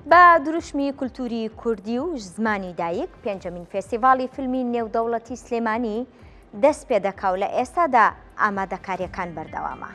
بە دروشمی کولتوری کوردی و زمانی دایک پێنجەمین فێستیڤاڵی فیلمی نێودەوڵەتی سلێمانی دەست پێ دەکاو لە ئێستادا ئامادەکاریەکان بەردەوامە.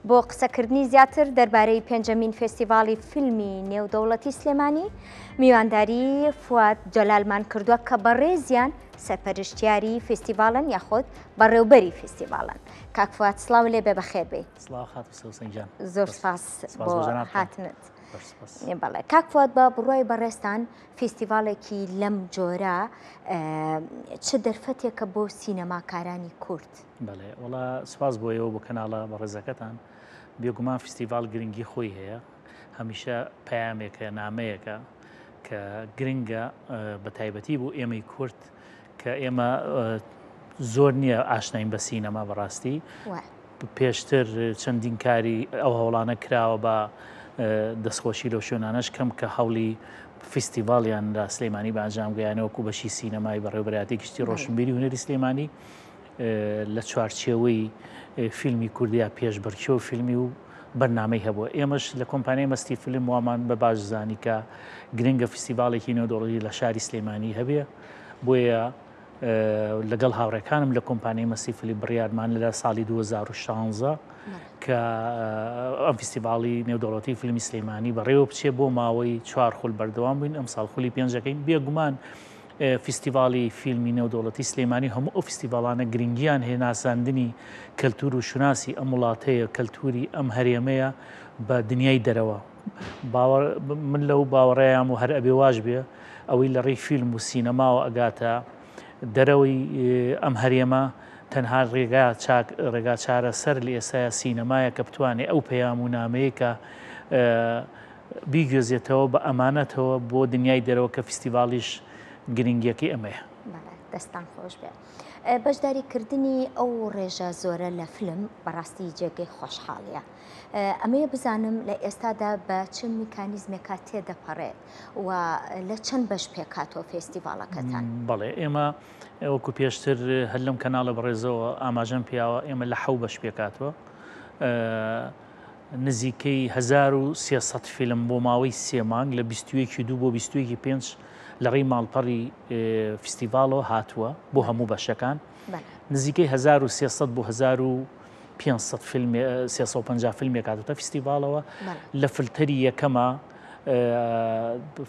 بۆ قسەکردنی زیاتر دەربارەی پێنجەمین فێستیڤاڵی فیلمی نێودەوڵەتی سلێمانی میوانداری فواد جەلالمان کردووە کە بەڕێزیان سەرپەرشتیاری فێستیڤاڵن یاخۆت بەڕێوبەری فێستیڤاڵن. کاک فواد سڵاو لێ بێ بەخێر بێ. زۆر سپاس بۆ هاتنت. بەڵێ کاک فواد بە بڕوای بەڕێستان فێستیڤاڵێکی لەم جۆرە چه دەرفەتێکە بۆ سینەماکارانی کورد؟ بەڵێ وڵا سپاس بۆیەوە بۆ کەناڵە بەڕێزەکەتان. بێگومان فستیڤال گرنگی خۆی هەیە، هەمیشە پەیامێکە نامەیەکە کە گرنگە بە تایبەتی بۆ ئێمەی کورد کە ئێمە زۆر نییە ئاشناین بە سینەما بەڕاستی. پێشتر چەندین کاری ئەو هەوڵانە کراوە بە دەستخۆشی لەو شوێنانەش کەم کە هەوڵی فستیڤاڵیان لە سلێمانی بەنجامگەیانەوەکو بەشی سینەمای بەڕێوەبەری گشتی ڕۆشنبیری هونەری سلێمانی لە چوارچێوەی فیلمی کوردیا پێشبڕکێ و فیلمی و بەرنامەی هەبووە. ئێمەش لە کۆمپانیای مەستی فیلم وامان بە باش زانی کە گرنگە فستیڤاڵێکی نێودەوڵەتی لە شاری سلێمانی هەبێ، بۆیە لەگەڵ هاوڕێکانم لە کۆمپانیای مەستی فیلم بڕیارمان لە ساڵی 2016 کە ئەم فستیڤاڵی نێودەوڵەتی فیلمی سلێمانی بەڕێوە بچێ بۆ ماوەی 4 خول بەردەوام بووین. ئەم ساڵ خولی پێنجەکەین. بێگومان فستیڤاڵی فیلمی نێودەوڵەتی سلێمانی هەموو ئەو فستیڤاڵانە گرنگیان هەیە ناساندنی کەلتور و شوناسی ئەم وڵاتەیە، کەلتوری ئەم هەرێمەیە بە دنیای دەرەوە. من لەو باوەڕێیان و هەر ئەبێ واش بێ ئەوەی لە ڕێی فیلم و سینەماوە ئەگاتە دەرەوەی ئەم هەرێمە تەنها ڕێگا چارە سەر لە ئێستاە سینەمایە کە بتوانێت ئەو پەیام و نامەیە کە بیگوێزێتەوە بە ئەمانەتەوە بۆ دنیای دەرەوە کە فستیڤاڵیش گرنگیەکەی ئەمەیە. دەستان خۆش بێ. بەشداریکردنی ئەو ڕێژە زۆرە لە فیلم بەڕاستی جێگەی خۆشحاڵیە. ئەمەیە بزانم لە ئێستادا بە چ میکانیزمێکا تێدەپەڕێت و لە چەند بەش پێکاتەوە فێستیڤاڵەکەتان؟ بەڵێ ئێمە وەکو پێشتر هەر لەم کەناڵە بەڕێزەوە ئاماژەم پیاوە ئێمە لە 7 بەش پێکاتەوە. نزیکەی 1300 فیلم بۆ ماوەی 3 مانگ لە 21 بۆ 25 لە ڕێی ماڵپەڕی فستیڤاڵەوە هاتووە بۆ هەموو بەشەکان. نزیکەی 1300 بۆ 350 فیلمێک هاتوتە فستیڤاڵەوە. لە فلتەری یەکەمە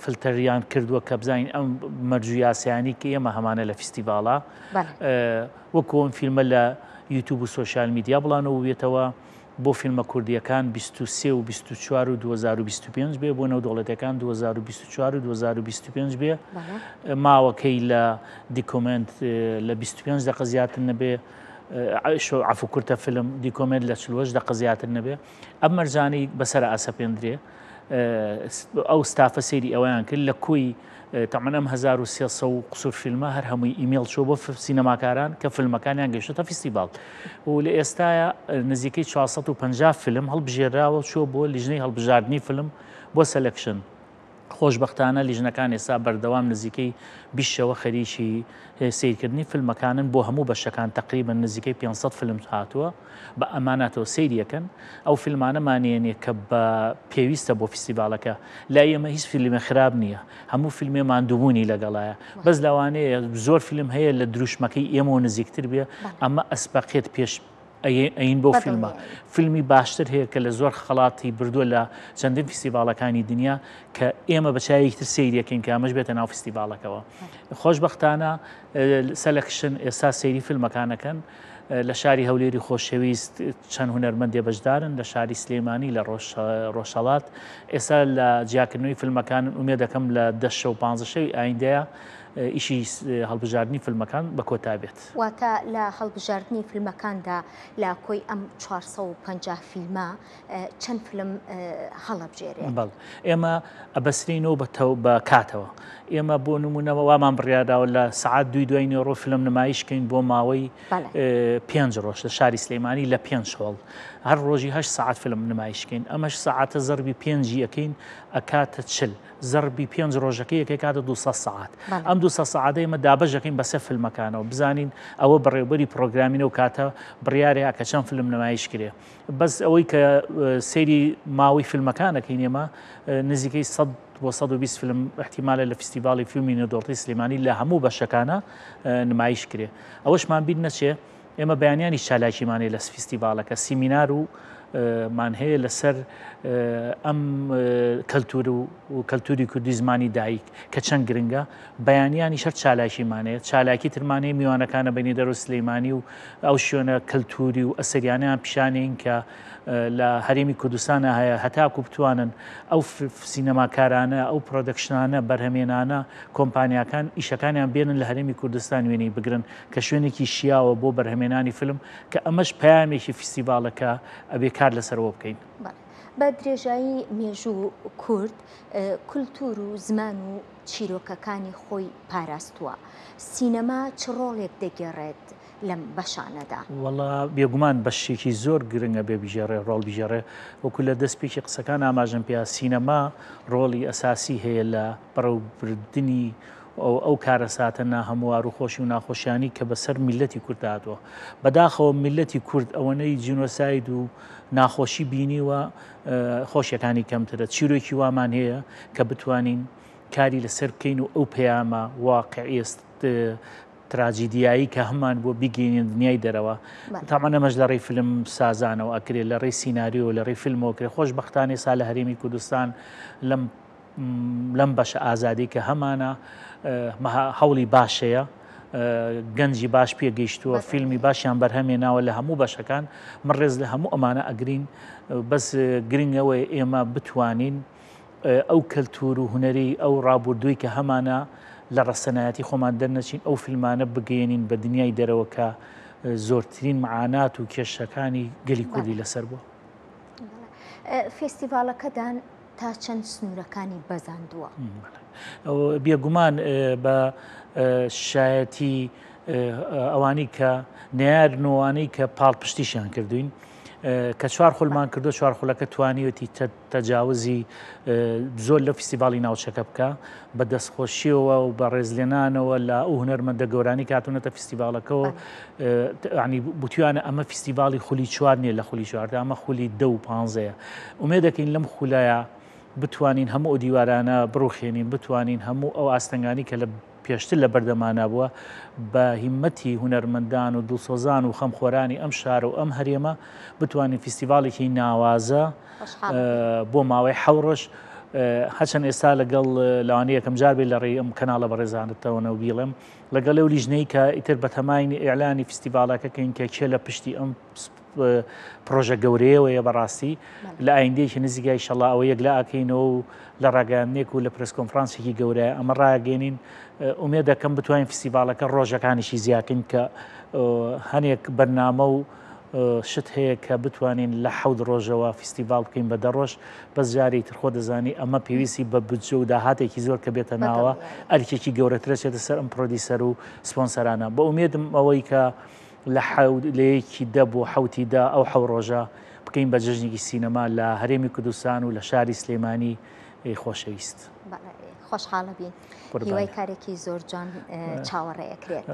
فلتەریان کردووە کە بزانین ئەم مەرجویاسیانی کە ئێمە هەمانە لە فستیڤاڵە وەکو ئەم فیلمە لە یوتیوب و سۆشیال میدیا بڵانەوە بێتەوە بۆ فیلمە کوردیەکان 23 و 24 و 2025 بێ، بۆ نێودەوڵەتیەکان 2024 و 2025 بێ. ماوەکەی لە دیکۆمنت لە 25 دقیقە زیاتر نەبێ، عەفو کورتە فیلم دیکۆمنت لە 40 دقیقە زیاتر نەبێ. ئەم مەرجانەی بەسەر ئاسەپێندرێ ئەو ستافە سەیری ئەویان کرد لە کۆی تەمەن ئەم 1300 و قسوور فیلمە هەر هەمووی ئیمێڵ چۆ بۆ سینەماکاران کە فیلمەکانیان گەیشتە فستیڤاڵ و لە ئێستاە نزیکەی 450 فیلم هەڵبژێراوە چۆ بۆ لیژنەی هەڵبژاردننی فیلم بۆ سەلەکشن. خۆشبەختانە لیژنەکان ئێستا بەردەوام نزیکەی 20 خەریکی سیرکردنی فیلمەکانن بۆ هەموو بەشەکان تقریبا نزیکەی 500 فیلم هاتووە بە ئەماناتەوە سیریەکەن. ئەو فیلمانەمانێنێ کە بە پێویستە بۆ فستیڤاڵەکە لا ئێمە هیچ فیلمە خراپ نییە، هەموو فیلمێ ماندووبوونی لەگەڵایە، بەس لەوانەیە زۆر فیلم هەیە لە دروشمەکەی ئێمەوە نزیکتر بێ، ئەمە ئەسبەقێت پێش ئەین بۆ فیلمە. فیلمی باشتر هەیە کە لە زۆر خەڵاتی بردووە لە چەندین فستیڤاڵەکانی دنیا کە ئێمە بە چایەکتر سەیریەکەین کە ئەمەش بێتە ناو فستیڤاڵەکەەوە. خۆشبەختانە سەلەکشن ئێستا سەیری فیلمەکانەکەن لە شاری هەولێری خۆشەویست چەند هونەرمەندێ بەشدارن، لە شاری سلێمانی لە ڕۆژهەڵات ئێستا لە جیاکردنەوەی فیلمەکانن ئومێ دەکەم لە 10 و 15 ئایندەیە ئیشی هەڵبژاردننی فیلمەکان بە کۆتا بێت. واتە لە هەڵبژاردننی فیلمەکاندا لە کۆی ئەم 450 فیلمە چەند فیلم هەڵەبژێرێت؟ بەڵ ئێمە ئەبەسرینەوە بە کاتەوە. ئێمە بۆ نمونەوە وامان بڕیاداوە لە سعات دوای نێڕۆ فیلم نمایشکەین بۆ ماوەی 5 ڕۆژ لە شاری سلێمانی لە 5 هەڵ هەر ڕۆژی 8 ساعت فیلم نمایشکەین ئەمەش ساعتە زەربی 5 ئەەکەین ئەکاتە چل زەربی 5 ڕۆژەکەی یەکەی کاتە 200 ساعت ئەم 200 ساعتەی ئمە دابەژەکەین بەسە فیلمەکانەوە بزانین ئەوە بەڕێوبەری پرۆگرامینە و کاتە بڕیارەیە کە چەند فیلم نمایش کرێ بەس ئەوەی کە سەیری ماوەی فیلمەکانەکەین ئێمە نزیکەی 100 بۆ 120 فیلم احتیمالە لە فستیڤاڵی فیلمی نێودۆڵی سلێمانی لە هەموو بەشەکانە نمایش کرێ ئەوەشمان بیر نەچێ ئێمە بەیانیانی چالاکیمانەیە لە فستیڤالەکە سیمینار و مان هەیە لەسەر ئەم کەلتور و کەلتوری کوردی زمانی دایک کە چەند گرنگە بەیانیانی شەر چالاکیمانەیە چالاکی ترمانەیە میوانەکانە بەینی دەرۆ سلەیمانی و ئەو شوێنە کەلتوری و ئەسەریانیان پیشانەین کە لە هەرێمی کوردستانە هەیە هەتاکو بتوانن ئەو سینەماکارانە ئەو پرۆدەکشنانە بەرهەمێنانە کۆمپانیاکان ئیشەکانیان بێنن لە هەرێمی کوردستان وێنەی بگرن کە شوێنێکی شیاوە بۆ بەرهەمێنانی فیلم کە ئەمەش پەیامێکی فستیڤالەکە ئەبێ کار لەسەرەوە بکەین. بە درێژایی مێژوو کورد کولتور و زمان و چیرۆکەکانی خۆی پاراستووە سینەما چ ڕۆڵێک دەگێڕێت لەم بەشانەدا؟ وەڵا بێگومان بەشێکی زۆر گرنگە بێ بژێڕێ ڕۆڵ بژێڕێ وەکو لە دەستپێکی قسەکان ئاماژەم پێیا سینەما ڕۆڵی ئەساسی هەیە لە بەڕێوەبردننی ئەو کارە ساتە ناهەموار و خۆشی و ناخۆشیانی کە بەسەر میلەتی کورد هاتووە بەداخەوە میلەتی کورد ئەوەنەی جینۆساید و ناخۆشی بینیوە خۆشیەکانی کەمترە چیرۆکی وامان هەیە کە بتوانین کاری لەسەر بکەین و ئەو پەیامە واقعی تراجیدیایی کە هەمان بۆ بیگەینێن دنیای دەرەوە تامان ئەمەش لە ڕێی فیلم سازانەوە ئەکرێت لە ڕێی سیناریۆ لە ڕێی فیلمەوە کرێت خۆشبەختانەی سا لە هەرێمی کوردستان لەم بەشە ئازادی کە هەمانە هەوڵی باشەیە گەنجی باش پێگەیشتووە فیلمی باشیان بەرهەمێناوە لە هەموو بەشەکان من ڕێز لە هەموو ئەمانە ئەگرین بەس گرنگەوەی ئێمە بتوانین ئەو کەلتور و هونەری ئەو ڕابردووی کە هەمانە لە ڕەسەنایەتی خۆمان دەرنەچین ئەو فیلمانە بگەێنین بە دنیای دەرەوە کە زۆرترین معانات و کێشەکانی گەلی کوردی لەسەر بووە. فێستیڤالەکەدان تا چەند سنوورەکانی بەزاندووە؟ بێگومان بە شایەتی ئەوانی کە نارنەوەوانەی کە پاڵپشتیشیان کردوین کە چوار خولمان کردو چوار خولەکە توانیوەتی تەجاوزی زۆر لە فستیڤاڵی ناوچەکە بکە بە دەستخۆشیەوە و بە ڕێزلێنانەوە لە ئەو هونەرمەندە گەورانی کاتونەتە فستیڤاڵەکەەوە ینی بوتیوانە ئەمە فستیڤاڵی خولی چوار نیە لە خولی چواردە ئەمە خولی 10 و 15 ئومێ دەکەین لەم خولایە بتوانین هەموو دیوارانە بڕوخێنین بتوانین هەموو ئەو ئاستەنگانی کە لە پێشتر لە بەردەمانە بووە بە هیمەتی هونەرمەندان و دڵسۆزان و خەمخۆرانی ئەم شارە و ئەم هەرێمە بتوانین فستیڤاڵێکی ناوازە بۆ ماوەی 7 ڕۆژ هەچەند ئێستا لەگەڵ لەوانەیە یەکەم جار بێت لە ڕێی ئەم کەناڵە بەڕێزانتەوەنەوە بیڵێم لەگەڵ ئەو لیژنەی کە ئیتر بە تەماینی ئیعلانی فستیڤاڵەکەکەین کە کێ لە پشتی ئەم پرۆژە گەورەیەوەیە بەڕاستی لە ئایندەیەکی نزیگای شەڵا ئەوە یەک لە ئاکەینەوە و لە ڕاگەیانێک و لە پرس کۆنفرانسێکی گەورەیە ئەمە ڕاگەێنین ئومێ دەکەم بتوانین فستیڤاڵەکە ڕۆژەکانیشی زیاکەین کە هەنێک بەرنامە و شت هەیە کە بتوانین لە 7 ڕۆژەوە فستیڤاڵ بکەین بە 10 ڕۆژ بەس جارێک تر خۆ دەزانی ئەمە پێویستی بە بودجە و داهاتێکی زۆر کە بێتە ناوە ئەرکێکی گەورەترە چێتە سەر ئەم پرۆدیسەر و سپۆنسەرانە بە ئومێدم ئەوەی کە لە یەکی 10 بۆ 7 ئەو 7 ڕۆژە بکەین بە جەژنێکی سینەما لە هەرێمی کوردستان و لە شاری سلێمانی خۆشەویست. خۆشحاڵە بین هیوای کارێکی زۆر جوان چاوەڕێیەکرێت.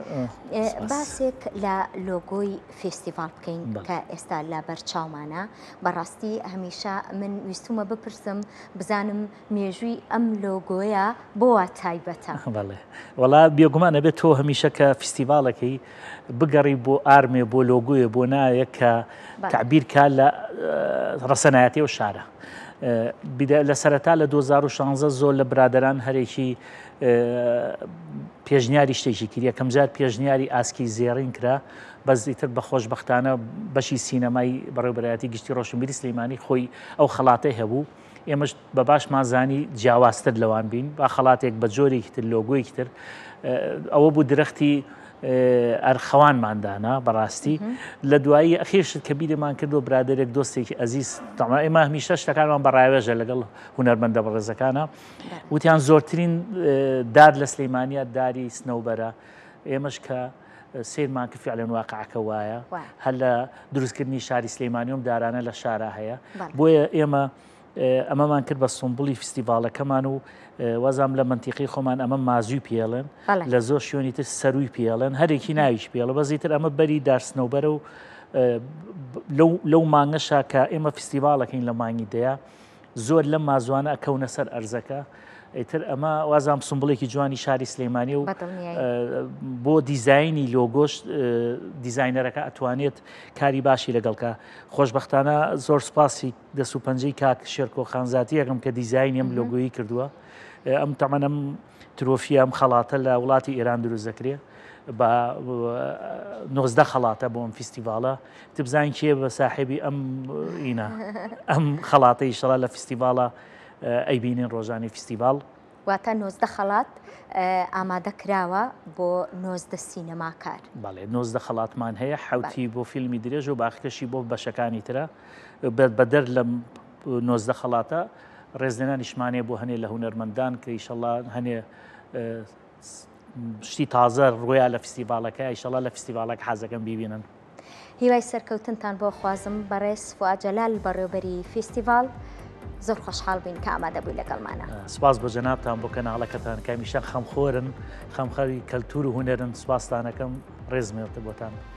باسێک لە لۆگۆی فێستیڤاڵ بکەین کە ئێستا لە بەرچاومانە بەڕاستی هەمیشە من ویستومە بپرسم بزانم مێژووی ئەم لۆگۆیە بۆوە تایبەتە. وەڵا بێگومانە بێت تۆ هەمیشە کە فستیڤاڵەکەی بگەڕی بۆ ئارمێ بۆ لۆگۆیە بۆ نایە کە تعبیرکە لە ڕەسەنایەتی و شارە لە سەرەتا لە 2016 زۆر لە برادران هەرێکی پێشنیاری شتێکی کرد. یەکەم جار پێشنیاری ئاسکی زێڕین کرا، بەس ئیتر بە خۆشبەختانە بەشی سینەمای بەڕێوەبەرایەتی گشتی ڕۆشنبیری سلەیمانی خۆی ئەو خەڵاتەی هەبوو. ئێمەش بە باش مازانی جیاوازتر لەوان بین، با خەڵاتێک بە جۆرێکی تر لۆگۆیەکی تر. ئەوە بوو درەختی ئەرخەوانماندانا بەڕاستی. لە دوایی ئەخێرشت کە بیرمان کردو برادێک دۆستێکی ئەزیز، ئێمە هەمیشە شتەکانمان بەڕاوێژە لەگەڵ هونەرمەندە بەڕێزەکانە، وتیان زۆرترین دار لە سلەیمانیە داری سنەوبەرە. ئێمەش کە سیرمان کرد فعلەن واقعەکە وایە، هەر لە دروستکردنی شاری سلەیمانیۆم دارانە لە شارە هەیە. بۆیە ئێمە ئەمەمان کرد بە سمبولی فستیڤالەکەمان و وەزام لە منتیقی خۆمان ئەمە مازووی پێڵێن، لە زۆر شوێنی تر سەروی پێڵێن، هەرێکی ناویش پێڵە، بەزیتر ئەمە بەری دارسنەوبەرە و لەو مانگەشا کە ئێمە فستیڤالەکەین لە مانگی دەیە زۆر لەم مازوانە ئەکەونە سەر ئەرزەکە. ئیتر ئەمە وازام سمبڵێکی جوانی شاری سلەیمانی و بۆ دیزایانی لۆگۆش دیزاینەرەکە ئەتوانێت کاری باشی لەگەڵکە. خۆشبەختانە زۆر سپاسی دەسوپەنجەی کاک شێرکۆ خانزاتی یەکەم کە دیزاینی ئەم لۆگۆیی کردووە. ئەم تەمەنەم ترۆفی ئەم خەڵاتە لە وڵاتی ئێران دروست دەکرێت بە 19 خەڵاتە بۆ ئەم فستیڤالە. تبزانین کێ بە ساحێبی ئەم خەڵاتە ئیشەڵا لە فستیڤالە ئەیبینین ڕۆژانی فستیڤال. واتە 19 خەڵات ئامادە کراوە بۆ 19 سینەماکار. بەڵێ 19 خەڵاتمان هەیە، حوتی بۆ فیلمی درێژ و باقیەکەشی بۆ بەشەکانی ترە. بەدەر لە 19 خەڵاتە ڕێزلێنانیشمانێ بۆ هەنێ لە هونەرمەندان کە ئیشەڵا هەنێ شتی تازە ڕۆیان لە فستیڤالەکە، ئیشەڵا لە فستیڤالەکە حەزەکەم بیبینن. هیوای سەرکەوتنتان بۆ خوازم بەڕێز فواد جەلال بەڕێوەبەری فستیڤال. زۆر خۆشحاڵ بووین کە ئامادە بووی لەگەڵمانە. سپاس بۆ جەنابتان بۆ کەناڵەکەتان کە هەمیشە خەمخۆرن، خەمخەری کەلتور و هونەرن. سپاستانەکەم، ڕێزمێڵتە بۆتان.